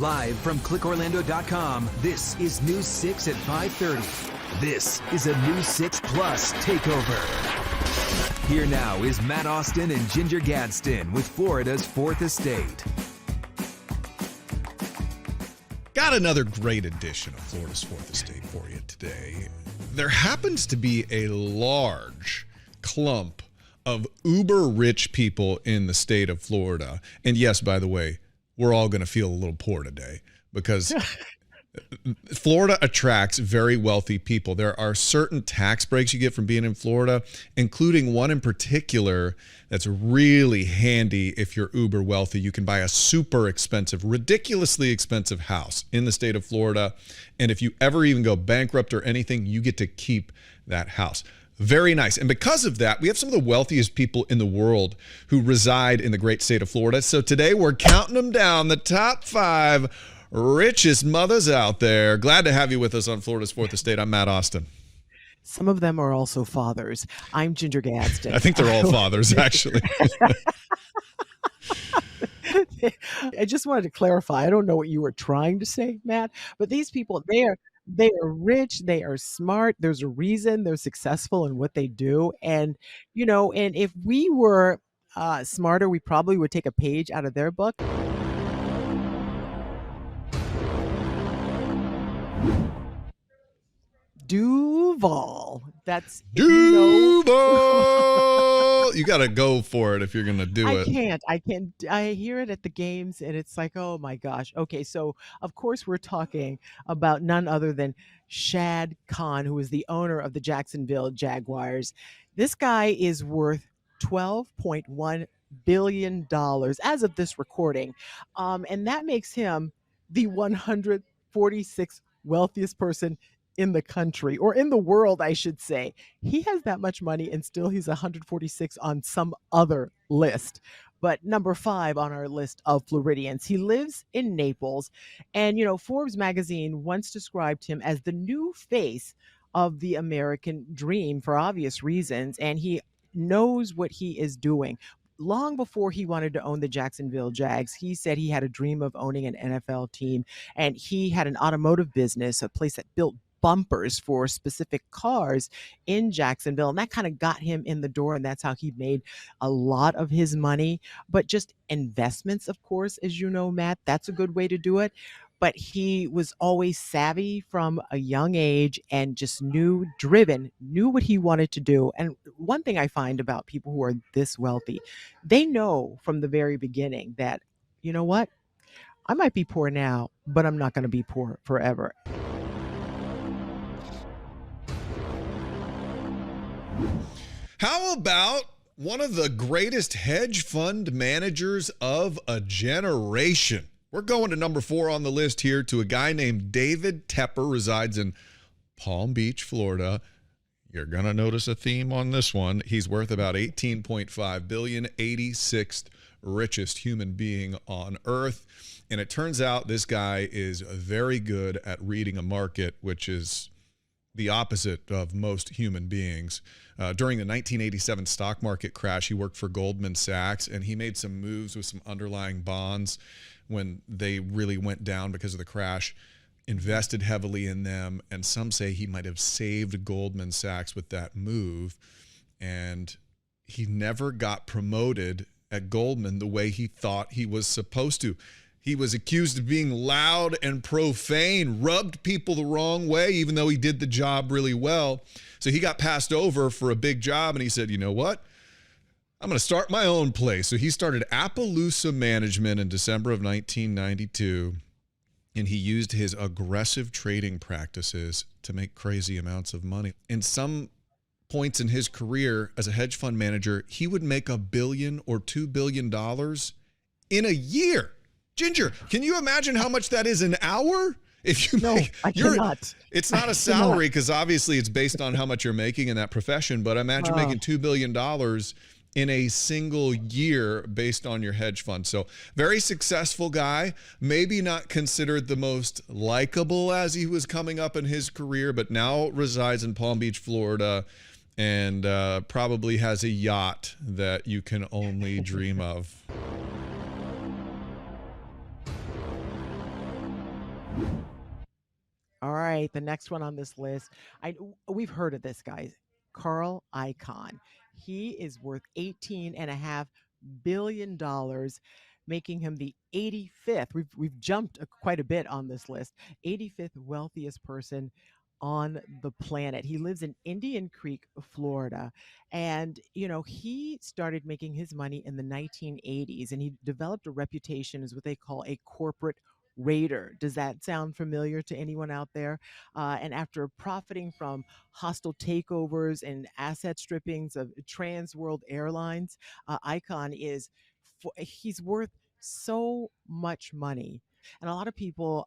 Live from clickorlando.com, this is News 6 at 5:30. This is a News 6 Plus takeover. Here now is Matt Austin and Ginger Gadsden with Florida's Fourth Estate. Got another great edition of Florida's Fourth Estate for you today. There happens to be a large clump of uber rich people in the state of Florida. And yes, by the way, we're all going to feel a little poor today because Florida attracts very wealthy people. There are certain tax breaks you get from being in Florida, including one in particular that's really handy if you're uber wealthy. You can buy a super expensive, ridiculously expensive house in the state of Florida. And if you ever even go bankrupt or anything, you get to keep that house. Very nice. And because of that, we have some of the wealthiest people in the world who reside in the great state of Florida. So today we're counting them down, the top 5 richest mothers out there. Glad to have you with us on Florida's Fourth Estate. I'm Matt Austin. Some of them are also fathers. I'm Ginger Gadsden. I think they're all fathers, actually. I just wanted to clarify. I don't know what you were trying to say, Matt, but these people, they are rich, they are smart. There's a reason they're successful in what they do. And, and if we were smarter, we probably would take a page out of their book. Duval. That's Duval. You got to go for it if you're going to do it. I can't. I hear it at the games and it's like, oh my gosh. Okay, so of course we're talking about none other than Shad Khan, who is the owner of the Jacksonville Jaguars. This guy is worth $12.1 billion as of this recording. And that makes him the 146th wealthiest person in the country, or in the world, I should say. He has that much money and still he's 146 on some other list. But number 5 on our list of Floridians. He lives in Naples. And, Forbes magazine once described him as the new face of the American dream for obvious reasons. And he knows what he is doing. Long before he wanted to own the Jacksonville Jags, he said he had a dream of owning an NFL team. And he had an automotive business, a place that built bumpers for specific cars in Jacksonville. And that kind of got him in the door. And that's how he made a lot of his money. But just investments, of course, as you know, Matt, that's a good way to do it. But he was always savvy from a young age and just knew what he wanted to do. And one thing I find about people who are this wealthy, they know from the very beginning that, you know what, I might be poor now, but I'm not going to be poor forever. How about one of the greatest hedge fund managers of a generation? We're going to number 4 on the list here, to a guy named David Tepper, resides in Palm Beach, Florida. You're going to notice a theme on this one. He's worth about $18.5 billion, 86th richest human being on earth. And it turns out this guy is very good at reading a market, which is the opposite of most human beings. During the 1987 stock market crash, he worked for Goldman Sachs, and he made some moves with some underlying bonds when they really went down because of the crash, invested heavily in them, and some say he might have saved Goldman Sachs with that move. And he never got promoted at Goldman the way he thought he was supposed to. He was accused of being loud and profane, rubbed people the wrong way, even though he did the job really well. So he got passed over for a big job, and he said, you know what? I'm going to start my own place. So he started Appaloosa Management in December of 1992, and he used his aggressive trading practices to make crazy amounts of money. In some points in his career as a hedge fund manager, he would make $1 billion or $2 billion in a year. Ginger, can you imagine how much that is an hour? If you I cannot. It's not a salary because obviously it's based on how much you're making in that profession. But imagine making $2 billion in a single year based on your hedge fund. So very successful guy, maybe not considered the most likable as he was coming up in his career, but now resides in Palm Beach, Florida, and probably has a yacht that you can only dream of. All right, the next one on this list, we've heard of this guy, Carl Icahn. He is worth $18.5 billion, making him the 85th. We've jumped quite a bit on this list. 85th wealthiest person on the planet. He lives in Indian Creek, Florida, and he started making his money in the 1980s, and he developed a reputation as what they call a corporate raider. Does that sound familiar to anyone out there? And after profiting from hostile takeovers and asset strippings of Trans World Airlines, Icon he's worth so much money. And a lot of people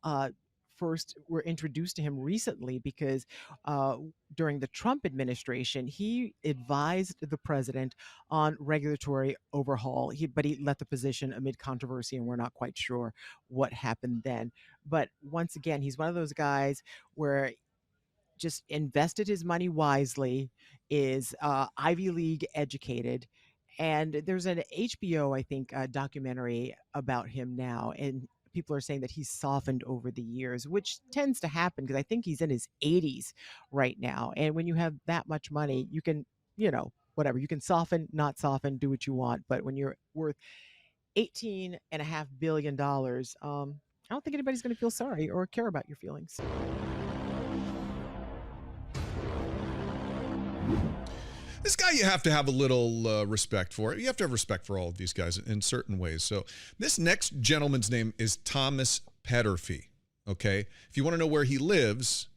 first were introduced to him recently because uh, during the Trump administration, he advised the president on regulatory overhaul. But he left the position amid controversy, and we're not quite sure what happened then. But once again, he's one of those guys where just invested his money wisely, is Ivy League educated. And there's an HBO, I think, documentary about him now. And people are saying that he's softened over the years, which tends to happen because I think he's in his 80s right now. And when you have that much money, you can, whatever, you can soften, not soften, do what you want. But when you're worth $18.5 billion, I don't think anybody's going to feel sorry or care about your feelings. This guy you have to have a little respect for. You have to have respect for all of these guys in certain ways. So this next gentleman's name is Thomas Petterfy, okay? If you want to know where he lives,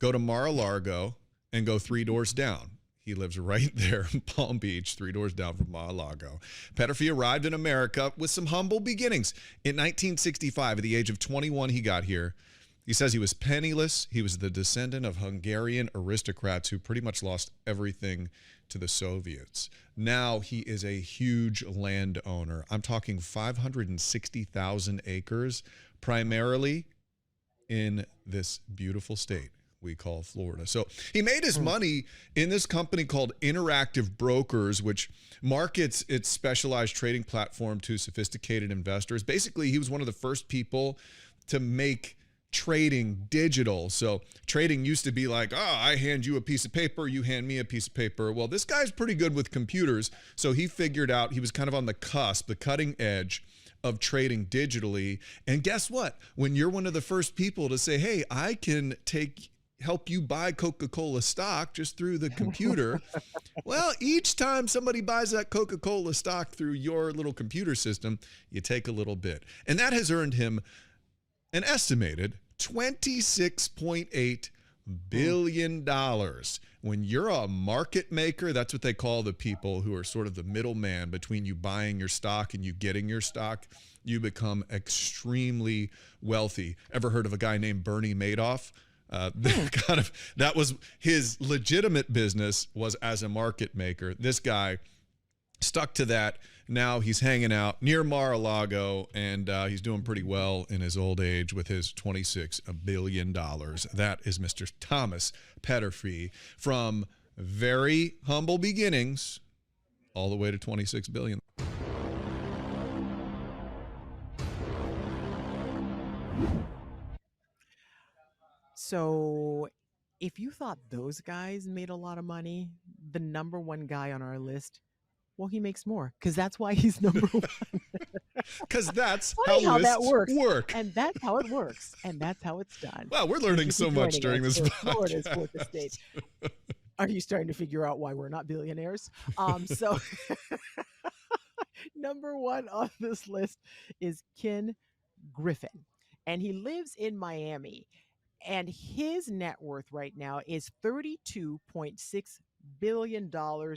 go to Mar-a-Lago and go 3 doors down. He lives right there in Palm Beach, 3 doors down from Mar-a-Lago. Petterfy arrived in America with some humble beginnings. In 1965, at the age of 21, he got here. He says he was penniless. He was the descendant of Hungarian aristocrats who pretty much lost everything to the Soviets. Now he is a huge landowner. I'm talking 560,000 acres, primarily in this beautiful state we call Florida. So he made his money in this company called Interactive Brokers, which markets its specialized trading platform to sophisticated investors. Basically, he was one of the first people to make trading digital. So trading used to be like, I hand you a piece of paper, you hand me a piece of paper. Well, this guy's pretty good with computers. So he figured out, he was kind of on the cusp, the cutting edge of trading digitally. And guess what? When you're one of the first people to say, hey, I can help you buy Coca-Cola stock just through the computer. Well, each time somebody buys that Coca-Cola stock through your little computer system, you take a little bit. And that has earned him an estimated $26.8 billion. When you're a market maker, that's what they call the people who are sort of the middleman between you buying your stock and you getting your stock. You become extremely wealthy. Ever heard of a guy named Bernie Madoff? That was his legitimate business, was as a market maker. This guy stuck to that. Now he's hanging out near Mar-a-Lago, and he's doing pretty well in his old age with his $26 billion. That is Mr. Thomas Petterfy, from very humble beginnings all the way to $26 billion. So, if you thought those guys made a lot of money, the number one guy on our list, well, he makes more because that's why he's number one. Because that's Funny how that lists works. work. And that's how it works. And that's how it's done. Wow, we're learning so much during this Florida's podcast. fourth estate. Are you starting to figure out why we're not billionaires? So number one on this list is Ken Griffin, and he lives in Miami. And his net worth right now is $32.6 billion,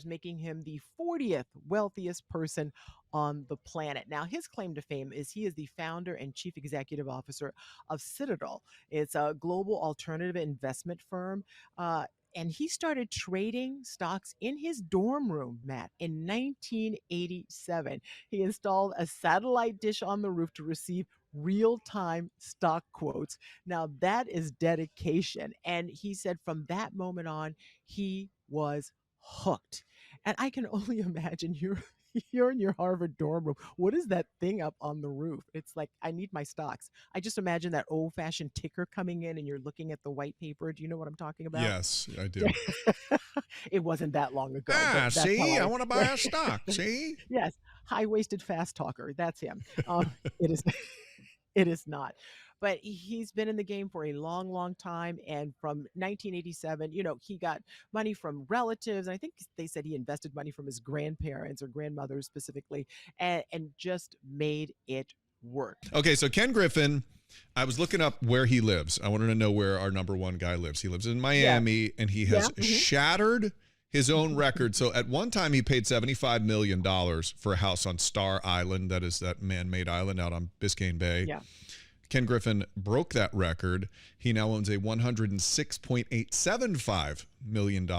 making him the 40th wealthiest person on the planet. Now, his claim to fame is he is the founder and chief executive officer of Citadel. It's a global alternative investment firm. And he started trading stocks in his dorm room, Matt, in 1987. He installed a satellite dish on the roof to receive real-time stock quotes. Now, that is dedication. And he said from that moment on, he was hooked. And I can only imagine You're in your Harvard dorm room. What is that thing up on the roof? It's like, I need my stocks. I just imagine that old fashioned ticker coming in and you're looking at the white paper. Do you know what I'm talking about? Yes, I do. It wasn't that long ago, but that's how See, I want to buy a stock. See? yes, high waisted fast talker. That's him. It is. It is not. But he's been in the game for a long, long time. And from 1987, he got money from relatives. I think they said he invested money from his grandparents or grandmothers specifically, and just made it work. Okay, so Ken Griffin, I was looking up where he lives. I wanted to know where our number one guy lives. He lives in Miami, and he has shattered his own record. So at one time, he paid $75 million for a house on Star Island. That is that man-made island out on Biscayne Bay. Yeah. Ken Griffin broke that record. He now owns a $106.875 million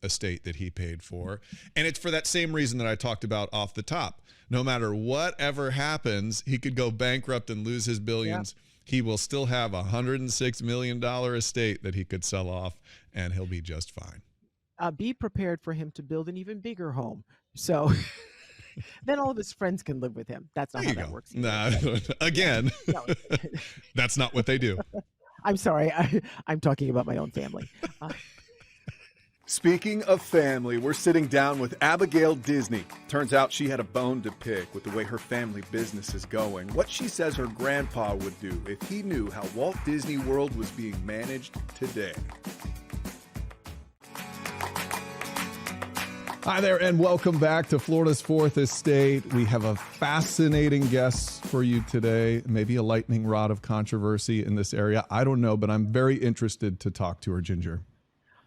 estate that he paid for. And it's for that same reason that I talked about off the top. No matter whatever happens, he could go bankrupt and lose his billions. Yeah. He will still have a $106 million estate that he could sell off, and he'll be just fine. Be prepared for him to build an even bigger home. So then all of his friends can live with him. That's not how that works. Nah, again, that's not what they do. I'm sorry. I'm talking about my own family. Speaking of family, we're sitting down with Abigail Disney. Turns out she had a bone to pick with the way her family business is going. What she says her grandpa would do if he knew how Walt Disney World was being managed today. Hi there, and welcome back to Florida's Fourth Estate. We have a fascinating guest for you today, maybe a lightning rod of controversy in this area. I don't know, but I'm very interested to talk to her, Ginger.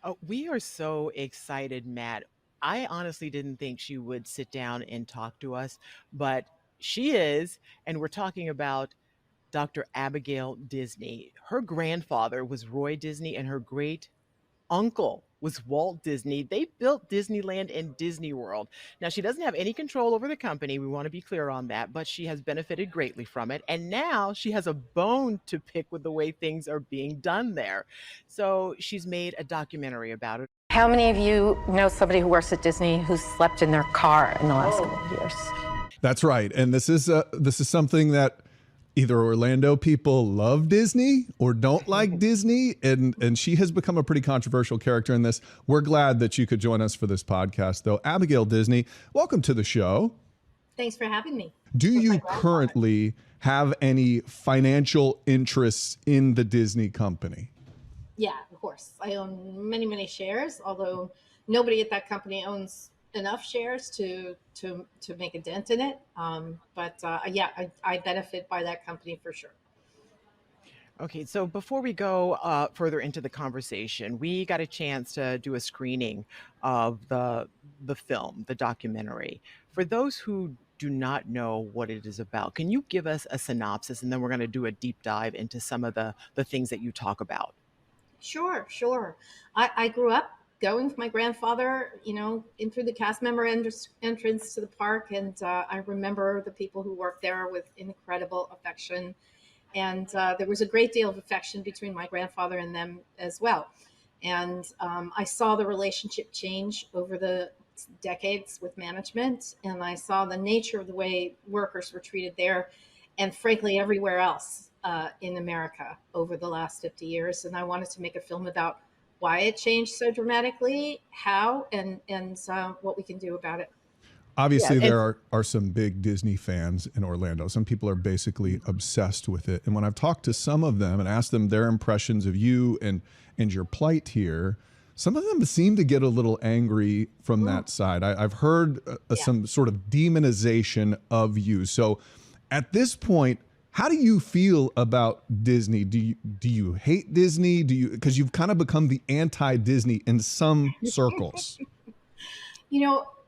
Oh, we are so excited, Matt. I honestly didn't think she would sit down and talk to us, but she is, and we're talking about Dr. Abigail Disney. Her grandfather was Roy Disney, and her great uncle was Walt Disney. They built Disneyland and Disney World. Now, she doesn't have any control over the company. We want to be clear on that, but she has benefited greatly from it. And now she has a bone to pick with the way things are being done there. So she's made a documentary about it. How many of you know somebody who works at Disney who slept in their car in the last couple of years? That's right. And this is something that either Orlando people love Disney or don't like Disney, and she has become a pretty controversial character in this. We're glad that you could join us for this podcast, though. Abigail Disney, welcome to the show. Thanks for having me. Do you currently have any financial interests in the Disney company? Yeah, of course. I own many, many shares, although nobody at that company owns enough shares to make a dent in it. I benefit by that company for sure. Okay, so before we go further into the conversation, we got a chance to do a screening of the film, the documentary. For those who do not know what it is about, can you give us a synopsis, and then we're going to do a deep dive into some of the things that you talk about? Sure. I grew up going with my grandfather, in through the cast member entrance to the park. And I remember the people who worked there with incredible affection. And there was a great deal of affection between my grandfather and them as well. And I saw the relationship change over the decades with management. And I saw the nature of the way workers were treated there and frankly, everywhere else in America over the last 50 years. And I wanted to make a film about why it changed so dramatically, how, and what we can do about it. Obviously, there are some big Disney fans in Orlando. Some people are basically obsessed with it. And when I've talked to some of them and asked them their impressions of you and your plight here, some of them seem to get a little angry from that side. I've heard some sort of demonization of you. So at this point, how do you feel about Disney? Do you hate Disney? Because you've kind of become the anti-Disney in some circles.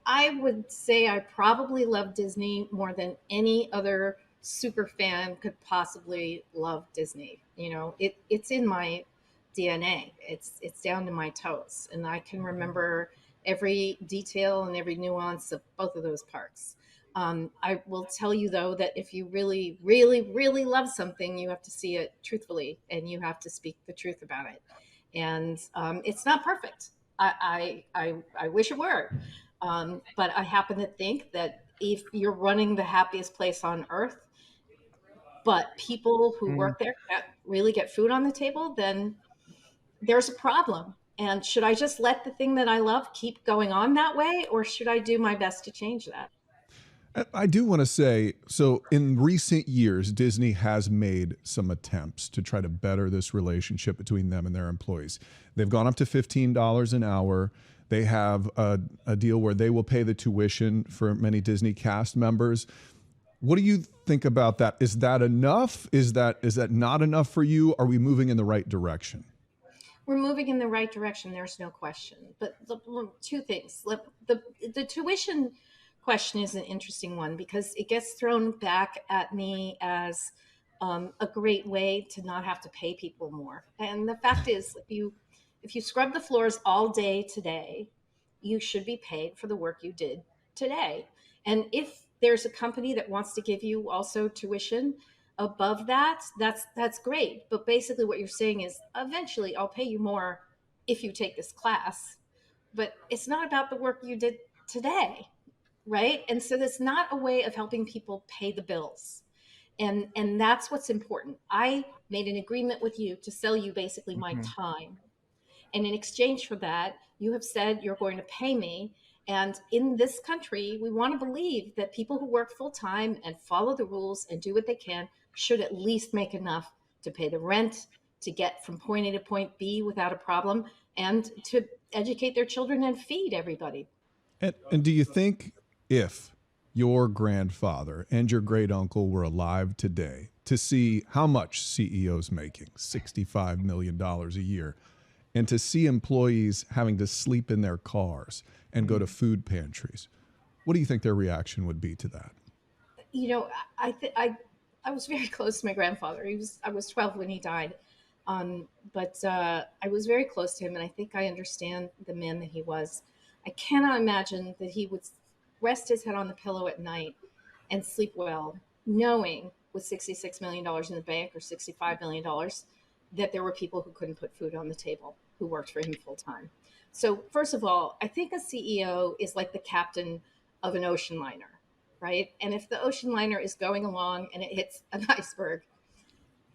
I would say I probably love Disney more than any other super fan could possibly love Disney. It's in my DNA. It's down to my toes, and I can remember every detail and every nuance of both of those parks. I will tell you, though, that if you really, really, really love something, you have to see it truthfully and you have to speak the truth about it. And it's not perfect. I wish it were. But I happen to think that if you're running the happiest place on earth, but people who work there can't really get food on the table, then there's a problem. And should I just let the thing that I love keep going on that way, or should I do my best to change that? I do want to say, so in recent years, Disney has made some attempts to try to better this relationship between them and their employees. They've gone up to $15 an hour. They have a deal where they will pay the tuition for many Disney cast members. What do you think about that? Is that enough? Is that not enough for you? Are we moving in the right direction? We're moving in the right direction. There's no question. But two things. The tuition question is an interesting one because it gets thrown back at me as a great way to not have to pay people more. And the fact is, if you scrub the floors all day today, you should be paid for the work you did today. And if there's a company that wants to give you also tuition above that, that's great. But basically what you're saying is eventually I'll pay you more if you take this class. But it's not about the work you did today, right? And so that's not a way of helping people pay the bills. And that's what's important. I made an agreement with you to sell you basically my time. And in exchange for that, you have said you're going to pay me. And in this country, we want to believe that people who work full time and follow the rules and do what they can should at least make enough to pay the rent, to get from point A to point B without a problem, and to educate their children and feed everybody. And do you think if your grandfather and your great uncle were alive today to see how much CEOs making, $65 million a year, and to see employees having to sleep in their cars and go to food pantries, what do you think their reaction would be to that? You know, I was very close to my grandfather. I was 12 when he died, but I was very close to him, and I think I understand the man that he was. I cannot imagine that he would rest his head on the pillow at night and sleep well, knowing with $66 million in the bank or $65 million that there were people who couldn't put food on the table who worked for him full time. So first of all, I think a CEO is like the captain of an ocean liner, right? And if the ocean liner is going along and it hits an iceberg,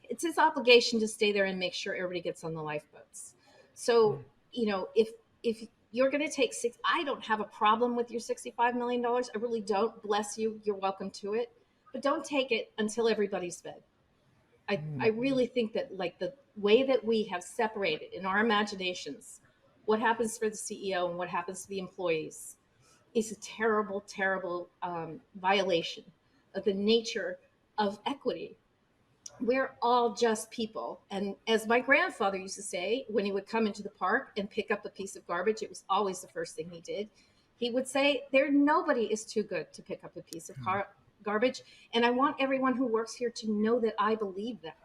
it's his obligation to stay there and make sure everybody gets on the lifeboats. So, you know, if you're going to take I don't have a problem with your $65 million. I really don't. Bless you. You're welcome to it. But don't take it until everybody's fed. I really think that like the way that we have separated in our imaginations what happens for the CEO and what happens to the employees is a terrible, terrible violation of the nature of equity. We're all just people. And as my grandfather used to say, when he would come into the park and pick up a piece of garbage, it was always the first thing he did. He would say, nobody is too good to pick up a piece of garbage. And I want everyone who works here to know that I believe that.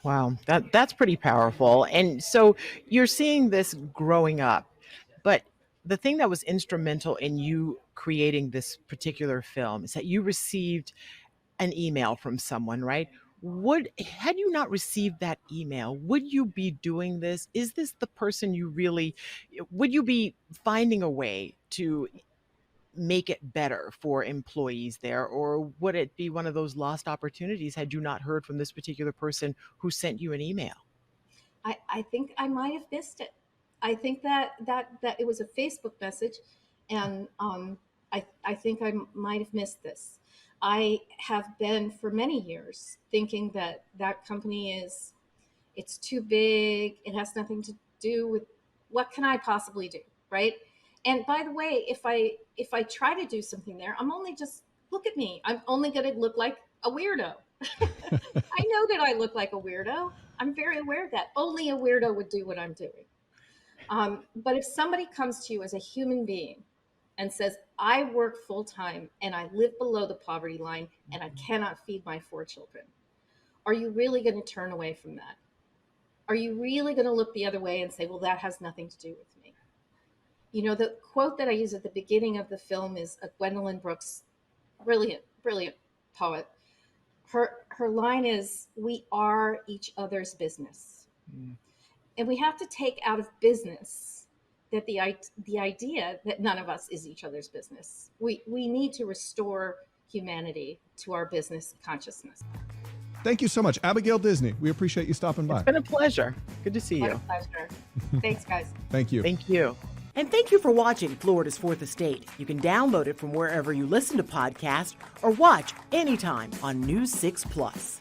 Wow, that's pretty powerful. And so you're seeing this growing up, but the thing that was instrumental in you creating this particular film is that you received an email from someone, right? Had you not received that email, would you be doing this? Is this the person would you be finding a way to make it better for employees there? Or would it be one of those lost opportunities had you not heard from this particular person who sent you an email? I think I might have missed it. I think that it was a Facebook message, and I think I might have missed this. I have been for many years thinking that company it's too big. It has nothing to do with what can I possibly do, right? And by the way, if I try to do something there, look at me. I'm only going to look like a weirdo. I know that I look like a weirdo. I'm very aware of that. Only a weirdo would do what I'm doing. But if somebody comes to you as a human being and says, I work full time and I live below the poverty line and I cannot feed my 4 children, are you really going to turn away from that? Are you really going to look the other way and say, well, that has nothing to do with me? You know, the quote that I use at the beginning of the film is a Gwendolyn Brooks, brilliant, brilliant poet. Her line is, we are each other's business. And we have to take out of business that the idea that none of us is each other's business. We need to restore humanity to our business consciousness. Thank you so much, Abigail Disney. We appreciate you stopping by. It's been a pleasure. Good to see What you. a pleasure. Thanks, guys. Thank you. Thank you. And thank you for watching Florida's Fourth Estate. You can download it from wherever you listen to podcasts or watch anytime on News 6 Plus.